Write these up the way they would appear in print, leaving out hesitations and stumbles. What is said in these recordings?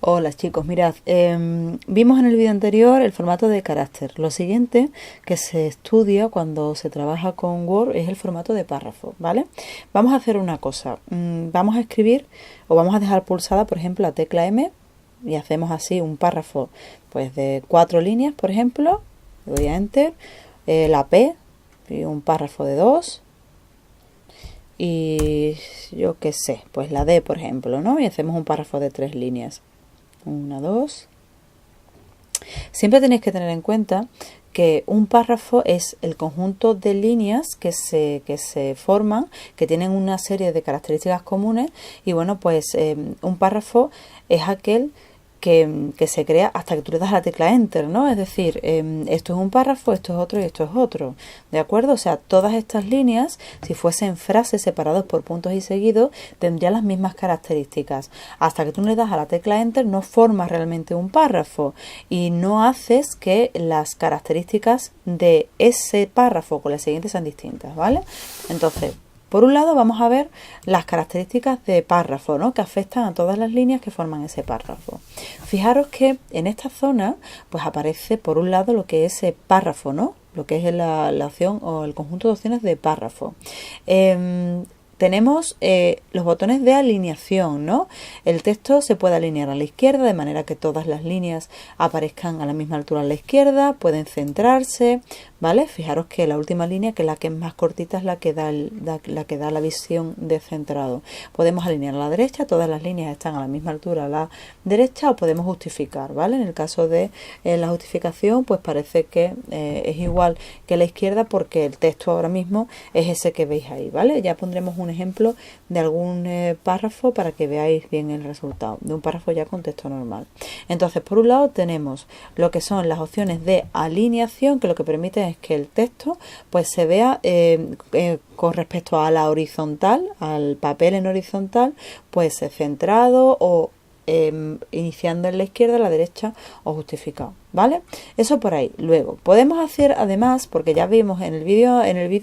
Hola chicos, mirad, vimos en el vídeo anterior el formato de carácter. Lo siguiente que se estudia cuando se trabaja con Word es el formato de párrafo, ¿vale? Vamos a hacer una cosa, vamos a escribir o vamos a dejar pulsada, por ejemplo, la tecla M y hacemos así un párrafo pues de 4 líneas, por ejemplo, le doy a Enter, la P, y un párrafo de 2 y yo qué sé, pues la D, por ejemplo, ¿no? Y hacemos un párrafo de 3 líneas. 1, 2. Siempre tenéis que tener en cuenta que un párrafo es el conjunto de líneas que se forman, que tienen una serie de características comunes y bueno, pues un párrafo es aquel que se crea hasta que tú le das a la tecla Enter, ¿no? Es decir, esto es un párrafo, esto es otro y esto es otro, ¿de acuerdo? O sea, todas estas líneas, si fuesen frases separadas por puntos y seguidos, tendrían las mismas características. Hasta que tú le das a la tecla Enter no formas realmente un párrafo y no haces que las características de ese párrafo con las siguientes sean distintas, ¿vale? Entonces, por un lado vamos a ver las características de párrafo, ¿no? Que afectan a todas las líneas que forman ese párrafo. Fijaros que en esta zona pues aparece por un lado lo que es párrafo, ¿no? Lo que es la opción o el conjunto de opciones de párrafo. Tenemos los botones de alineación, ¿no? El texto se puede alinear a la izquierda de manera que todas las líneas aparezcan a la misma altura a la izquierda, pueden centrarse, ¿vale? Fijaros que la última línea, que es la que es más cortita, es la que da la visión de centrado. Podemos alinear a la derecha, todas las líneas están a la misma altura a la derecha o podemos justificar, ¿vale? En el caso de la justificación, pues parece que es igual que la izquierda porque el texto ahora mismo es ese que veis ahí, ¿vale? Ya pondremos un ejemplo de algún párrafo para que veáis bien el resultado de un párrafo ya con texto normal. Entonces, por un lado tenemos lo que son las opciones de alineación, que lo que permite es que el texto pues se vea con respecto a la horizontal, al papel en horizontal, pues centrado o iniciando en la izquierda, la derecha o justificado, ¿vale? Eso por ahí. Luego podemos hacer además, porque ya vimos en el vídeo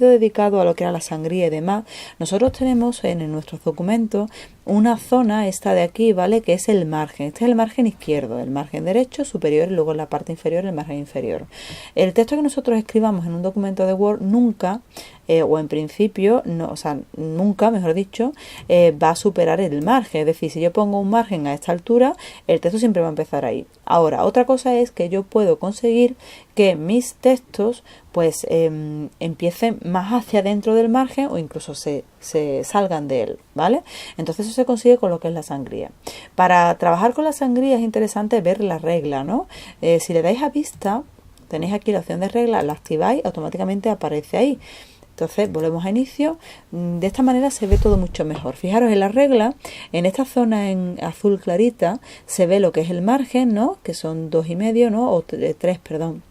dedicado a lo que era la sangría y demás, nosotros tenemos en nuestros documentos una zona, esta de aquí, ¿vale? Que es el margen. Este es el margen izquierdo, el margen derecho superior y luego en la parte inferior el margen inferior. El texto que nosotros escribamos en un documento de Word nunca o en principio, no, o sea, nunca, mejor dicho, va a superar el margen. Es decir, si yo pongo un margen a esta altura, el texto siempre va a empezar ahí. Ahora, otra cosa es que yo puedo conseguir que mis textos pues empiecen más hacia dentro del margen o incluso se salgan de él, ¿vale? Entonces eso se consigue con lo que es la sangría. Para trabajar con la sangría es interesante ver la regla, ¿no? Si le dais a vista, tenéis aquí la opción de regla, la activáis, automáticamente aparece ahí. Entonces volvemos a inicio. De esta manera se ve todo mucho mejor. Fijaros en la regla, en esta zona en azul clarita se ve lo que es el margen, ¿no? Que son 2,5, ¿no? O 3, perdón,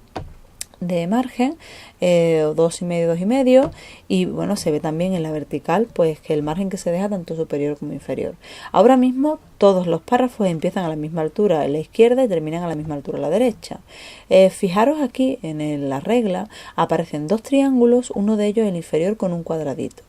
de margen, o 2,5, 2,5, y bueno, se ve también en la vertical pues que el margen que se deja tanto superior como inferior. Ahora mismo todos los párrafos empiezan a la misma altura a la izquierda y terminan a la misma altura a la derecha. Fijaros aquí en la regla aparecen dos triángulos, uno de ellos el inferior con un cuadradito.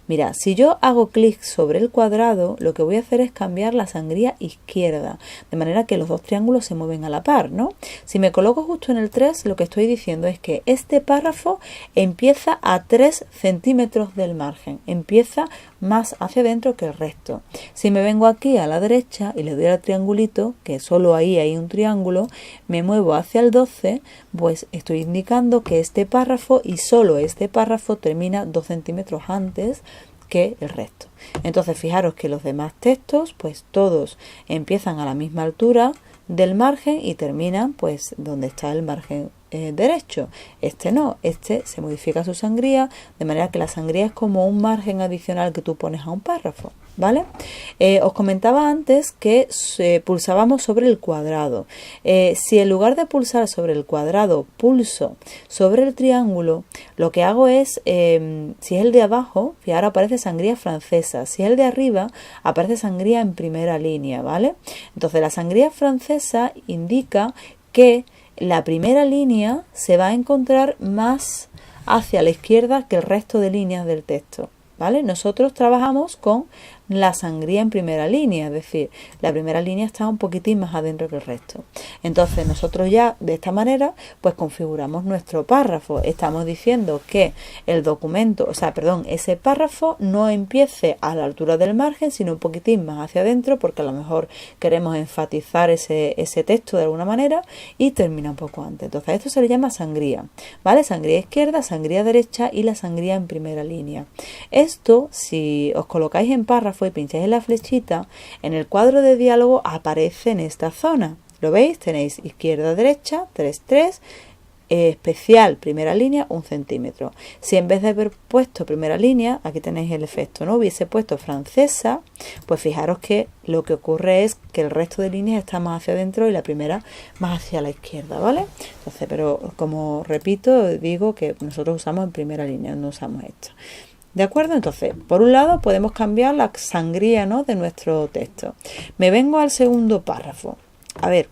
Mira, si yo hago clic sobre el cuadrado, lo que voy a hacer es cambiar la sangría izquierda, de manera que los dos triángulos se mueven a la par, ¿no? Si me coloco justo en el 3, lo que estoy diciendo es que este párrafo empieza a 3 centímetros del margen, empieza más hacia adentro que el resto. Si me vengo aquí a la derecha y le doy al triangulito, que solo ahí hay un triángulo, me muevo hacia el 12, pues estoy indicando que este párrafo y solo este párrafo termina 2 centímetros antes que el resto. Entonces fijaros que los demás textos pues todos empiezan a la misma altura del margen y terminan pues donde está el margen derecho. Este no, este se modifica su sangría de manera que la sangría es como un margen adicional que tú pones a un párrafo, ¿vale? Os comentaba antes que pulsábamos sobre el cuadrado. Si en lugar de pulsar sobre el cuadrado pulso sobre el triángulo, lo que hago es, si es el de abajo, ahora aparece sangría francesa. Si es el de arriba, aparece sangría en primera línea, ¿vale? Entonces la sangría francesa indica que la primera línea se va a encontrar más hacia la izquierda que el resto de líneas del texto, ¿vale? Nosotros trabajamos con la sangría en primera línea, es decir, la primera línea está un poquitín más adentro que el resto. Entonces nosotros ya de esta manera pues configuramos nuestro párrafo. Estamos diciendo que el documento, ese párrafo no empiece a la altura del margen, sino un poquitín más hacia adentro, porque a lo mejor queremos enfatizar ese texto de alguna manera, y termina un poco antes. Entonces esto se le llama sangría, ¿vale? Sangría izquierda, sangría derecha y la sangría en primera línea. Esto, si os colocáis en párrafo y pincháis en la flechita, en el cuadro de diálogo aparece en esta zona. ¿Lo veis? Tenéis izquierda, derecha, 3, 3, especial, primera línea, 1 centímetro. Si en vez de haber puesto primera línea, aquí tenéis el efecto, ¿no? Hubiese puesto francesa, pues fijaros que lo que ocurre es que el resto de líneas está más hacia adentro y la primera más hacia la izquierda, ¿vale? Entonces, pero como repito, digo que nosotros usamos en primera línea, no usamos esto. ¿De acuerdo? Entonces, por un lado podemos cambiar la sangría, ¿no?, de nuestro texto. Me vengo al segundo párrafo. A ver,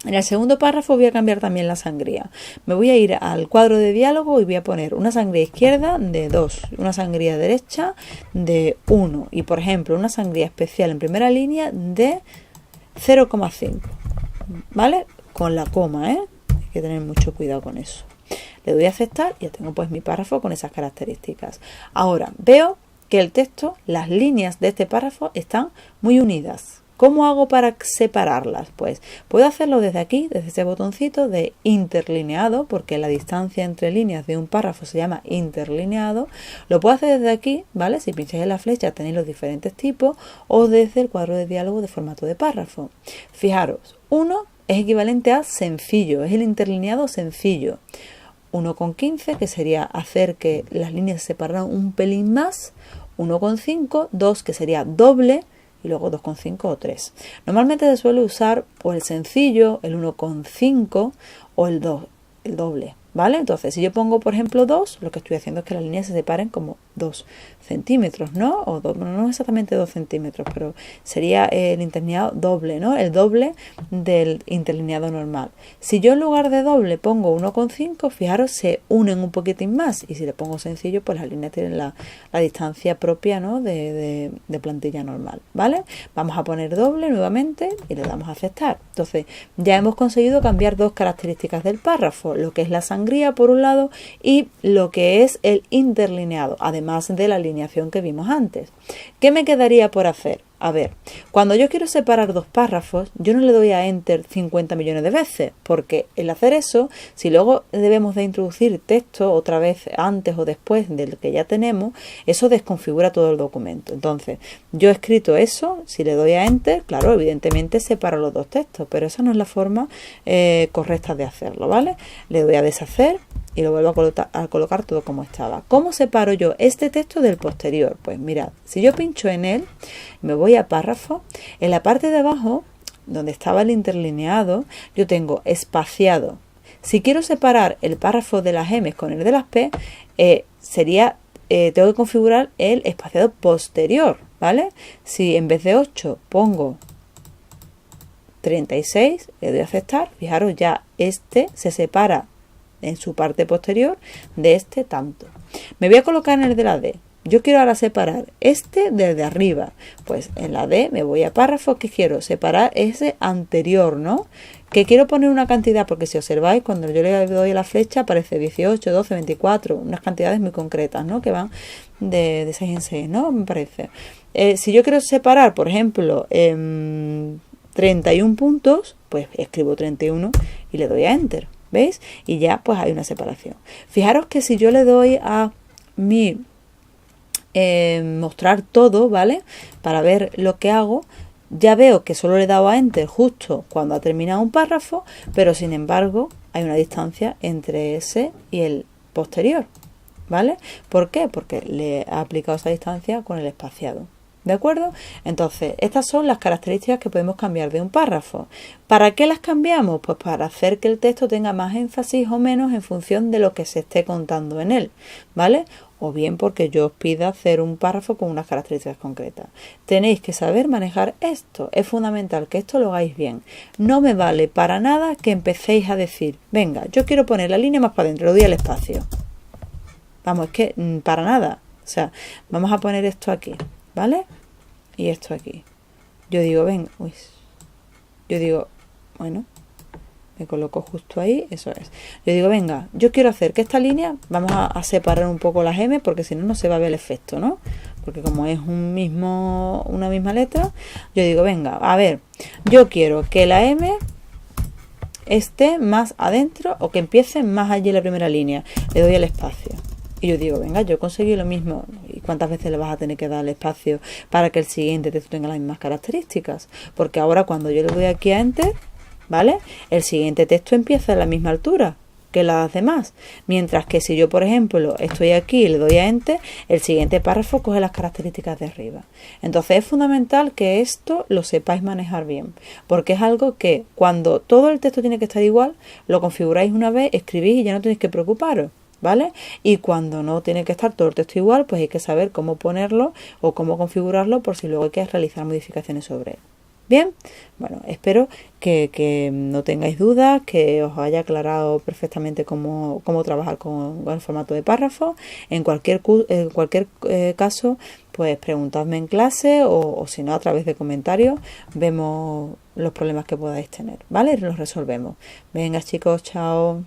en el segundo párrafo voy a cambiar también la sangría. Me voy a ir al cuadro de diálogo y voy a poner una sangría izquierda de 2, una sangría derecha de 1 y, por ejemplo, una sangría especial en primera línea de 0,5, ¿vale? Con la coma, ¿eh? Hay que tener mucho cuidado con eso. Le doy a aceptar y ya tengo pues mi párrafo con esas características. Ahora veo que el texto, las líneas de este párrafo están muy unidas. ¿Cómo hago para separarlas? Pues puedo hacerlo desde aquí, desde este botoncito de interlineado, porque la distancia entre líneas de un párrafo se llama interlineado. Lo puedo hacer desde aquí, ¿vale? Si pincháis en la flecha tenéis los diferentes tipos, o desde el cuadro de diálogo de formato de párrafo. Fijaros, 1 es equivalente a sencillo, es el interlineado sencillo. 1,15, que sería hacer que las líneas se separaran un pelín más. 1,5, 2, que sería doble, y luego 2,5 o 3. Normalmente se suele usar o el sencillo, el 1,5 o el doble, ¿vale? Entonces, si yo pongo, por ejemplo, 2, lo que estoy haciendo es que las líneas se separen como 2 centímetros, ¿no? O no exactamente 2 centímetros, pero sería el interlineado doble, ¿no? El doble del interlineado normal. Si yo en lugar de doble pongo 1,5, fijaros, se unen un poquitín más. Y si le pongo sencillo, pues las líneas tienen la distancia propia, ¿no?, de plantilla normal, ¿vale? Vamos a poner doble nuevamente y le damos a aceptar. Entonces, ya hemos conseguido cambiar dos características del párrafo, lo que es la sangría por un lado y lo que es el interlineado, además de la alineación que vimos antes. ¿Qué me quedaría por hacer? A ver, cuando yo quiero separar dos párrafos, yo no le doy a Enter 50 millones de veces, porque el hacer eso, si luego debemos de introducir texto otra vez antes o después del que ya tenemos, eso desconfigura todo el documento. Entonces, yo he escrito eso, si le doy a Enter, claro, evidentemente separo los dos textos, pero esa no es la forma correcta de hacerlo, ¿vale? Le doy a deshacer y lo vuelvo a colocar todo como estaba. ¿Cómo separo yo este texto del posterior? Pues mirad, si yo pincho en él, me voy a párrafo, en la parte de abajo, donde estaba el interlineado, yo tengo espaciado. Si quiero separar el párrafo de las M con el de las P, tengo que configurar el espaciado posterior, ¿vale? Si en vez de 8 pongo 36, le doy a aceptar, fijaros, ya este se separa en su parte posterior de este tanto. Me voy a colocar en el de la D. Yo quiero ahora separar este desde arriba. Pues en la D me voy a párrafo, que quiero separar ese anterior, ¿no? Que quiero poner una cantidad, porque si observáis, cuando yo le doy a la flecha aparece 18, 12, 24, unas cantidades muy concretas, ¿no?, que van de 6 en 6, ¿no?, me parece. Si yo quiero separar, por ejemplo, 31 puntos, pues escribo 31 y le doy a Enter. ¿Veis? Y ya pues hay una separación. Fijaros que si yo le doy a mi mostrar todo, ¿vale?, para ver lo que hago, ya veo que solo le he dado a Enter justo cuando ha terminado un párrafo, pero sin embargo hay una distancia entre ese y el posterior, ¿vale? ¿Por qué? Porque le he aplicado esa distancia con el espaciado. ¿De acuerdo? Entonces, estas son las características que podemos cambiar de un párrafo. ¿Para qué las cambiamos? Pues para hacer que el texto tenga más énfasis o menos en función de lo que se esté contando en él, ¿vale? O bien porque yo os pida hacer un párrafo con unas características concretas. Tenéis que saber manejar esto. Es fundamental que esto lo hagáis bien. No me vale para nada que empecéis a decir, venga, yo quiero poner la línea más para adentro, le doy al espacio. Vamos, es que para nada. O sea, vamos a poner esto aquí, ¿vale? y esto aquí. Yo digo, ven, uy, yo digo, bueno, me coloco justo ahí, eso es. Yo digo, venga, yo quiero hacer que esta línea, vamos a separar un poco las M, porque si no, no se va a ver el efecto, ¿no? Porque como es una misma letra, yo digo, venga, a ver, yo quiero que la M esté más adentro o que empiece más allí en la primera línea. Le doy el espacio. Y yo digo, venga, yo conseguí lo mismo. ¿Y cuántas veces le vas a tener que dar el espacio para que el siguiente texto tenga las mismas características? Porque ahora cuando yo le doy aquí a Enter, ¿vale? El siguiente texto empieza a la misma altura que las demás. Mientras que si yo, por ejemplo, estoy aquí y le doy a Enter, el siguiente párrafo coge las características de arriba. Entonces es fundamental que esto lo sepáis manejar bien, porque es algo que cuando todo el texto tiene que estar igual, lo configuráis una vez, escribís y ya no tenéis que preocuparos, ¿vale? Y cuando no tiene que estar todo el texto igual, pues hay que saber cómo ponerlo o cómo configurarlo por si luego hay que realizar modificaciones sobre él. Bien, bueno, espero que no tengáis dudas, que os haya aclarado perfectamente cómo trabajar con el formato de párrafo. En cualquier caso, pues preguntadme en clase o si no a través de comentarios, vemos los problemas que podáis tener, ¿vale? Los resolvemos. Venga chicos, chao.